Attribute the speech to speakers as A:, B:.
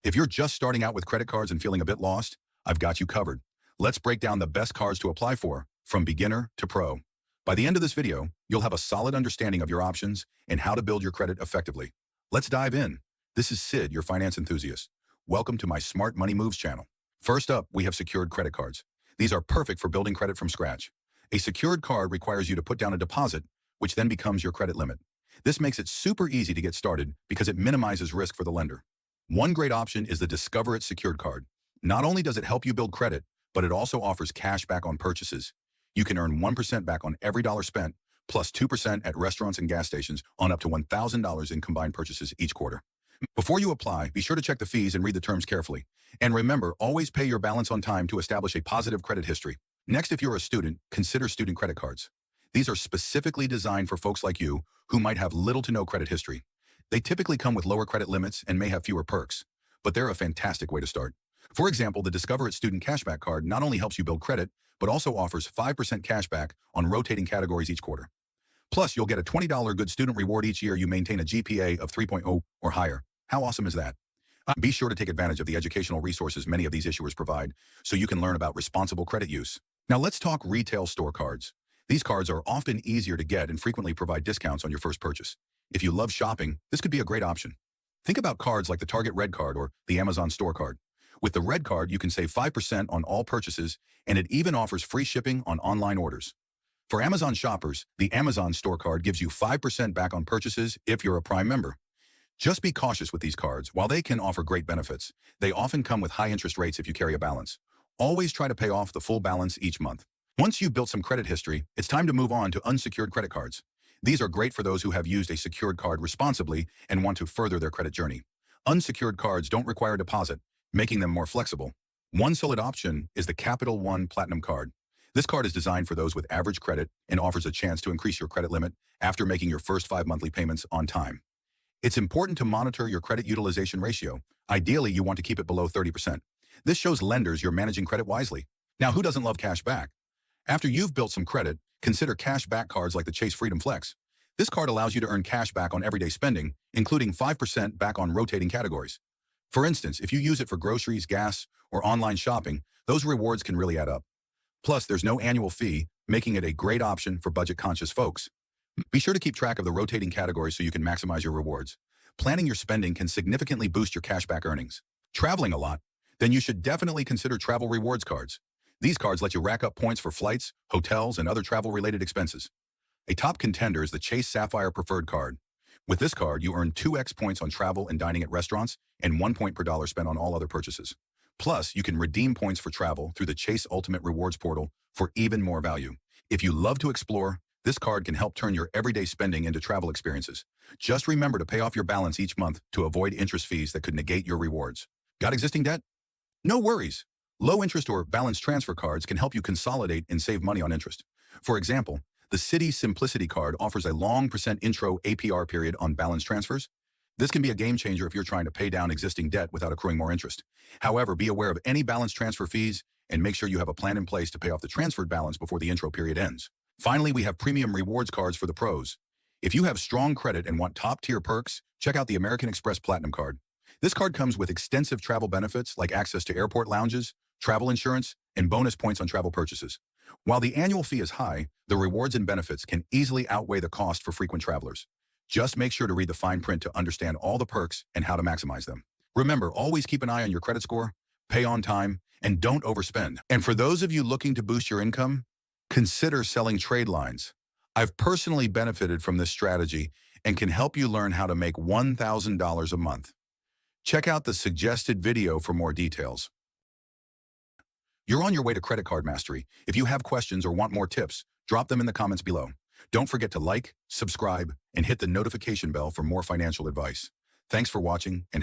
A: If you're just starting out with credit cards and feeling a bit lost, I've got you covered. Let's break down the best cards to apply for, from beginner to pro. By the end of this video, you'll have a solid understanding of your options and how to build your credit effectively. Let's dive in. This is Sid, your finance enthusiast. Welcome to my Smart Money Moves channel. First up, we have secured credit cards. These are perfect for building credit from scratch. A secured card requires you to put down a deposit, which then becomes your credit limit. This makes it super easy to get started because it minimizes risk for the lender. One great option is the Discover It secured card. Not only does it help you build credit, but it also offers cash back on purchases. You can earn 1% back on every dollar spent, plus 2% at restaurants and gas stations on up to $1,000 in combined purchases each quarter. Before you apply, be sure to check the fees and read the terms carefully. And remember, always pay your balance on time to establish a positive credit history. Next, if you're a student, consider student credit cards. These are specifically designed for folks like you who might have little to no credit history. They typically come with lower credit limits and may have fewer perks, but they're a fantastic way to start. For example, the Discover It Student Cashback Card not only helps you build credit, but also offers 5% cashback on rotating categories each quarter. Plus, you'll get a $20 good student reward each year you maintain a GPA of 3.0 or higher. How awesome is that? Be sure to take advantage of the educational resources many of these issuers provide so you can learn about responsible credit use. Now let's talk retail store cards. These cards are often easier to get and frequently provide discounts on your first purchase. If you love shopping, this could be a great option. Think about cards like the Target REDcard or the Amazon Store Card. With the REDcard, you can save 5% on all purchases, and it even offers free shipping on online orders. For Amazon shoppers, the Amazon Store Card gives you 5% back on purchases if you're a Prime member. Just be cautious with these cards. While they can offer great benefits, they often come with high interest rates if you carry a balance. Always try to pay off the full balance each month. Once you've built some credit history, it's time to move on to unsecured credit cards. These are great for those who have used a secured card responsibly and want to further their credit journey. Unsecured cards don't require a deposit, making them more flexible. One solid option is the Capital One Platinum Card. This card is designed for those with average credit and offers a chance to increase your credit limit after making your first 5 monthly payments on time. It's important to monitor your credit utilization ratio. Ideally, you want to keep it below 30%. This shows lenders you're managing credit wisely. Now, who doesn't love cash back? After you've built some credit, consider cash back cards like the Chase Freedom Flex. This card allows you to earn cash back on everyday spending, including 5% back on rotating categories. For instance, if you use it for groceries, gas, or online shopping, those rewards can really add up. Plus, there's no annual fee, making it a great option for budget-conscious folks. Be sure to keep track of the rotating categories so you can maximize your rewards. Planning your spending can significantly boost your cashback earnings. Traveling a lot? Then you should definitely consider travel rewards cards. These cards let you rack up points for flights, hotels, and other travel-related expenses. A top contender is the Chase Sapphire Preferred card. With this card, you earn 2x points on travel and dining at restaurants and 1 point per dollar spent on all other purchases. Plus, you can redeem points for travel through the Chase Ultimate Rewards portal for even more value. If you love to explore, this card can help turn your everyday spending into travel experiences. Just remember to pay off your balance each month to avoid interest fees that could negate your rewards. Got existing debt? No worries. Low interest or balance transfer cards can help you consolidate and save money on interest. For example, the Citi Simplicity card offers a long % intro APR period on balance transfers. This can be a game changer if you're trying to pay down existing debt without accruing more interest. However, be aware of any balance transfer fees and make sure you have a plan in place to pay off the transferred balance before the intro period ends. Finally, we have premium rewards cards for the pros. If you have strong credit and want top-tier perks, check out the American Express Platinum Card. This card comes with extensive travel benefits like access to airport lounges, travel insurance, and bonus points on travel purchases. While the annual fee is high, the rewards and benefits can easily outweigh the cost for frequent travelers. Just make sure to read the fine print to understand all the perks and how to maximize them. Remember, always keep an eye on your credit score, pay on time, and don't overspend. And for those of you looking to boost your income, consider selling trade lines. I've personally benefited from this strategy and can help you learn how to make $1,000 a month. Check out the suggested video for more details. You're on your way to credit card mastery. If you have questions or want more tips, drop them in the comments below. Don't forget to like, subscribe, and hit the notification bell for more financial advice. Thanks for watching and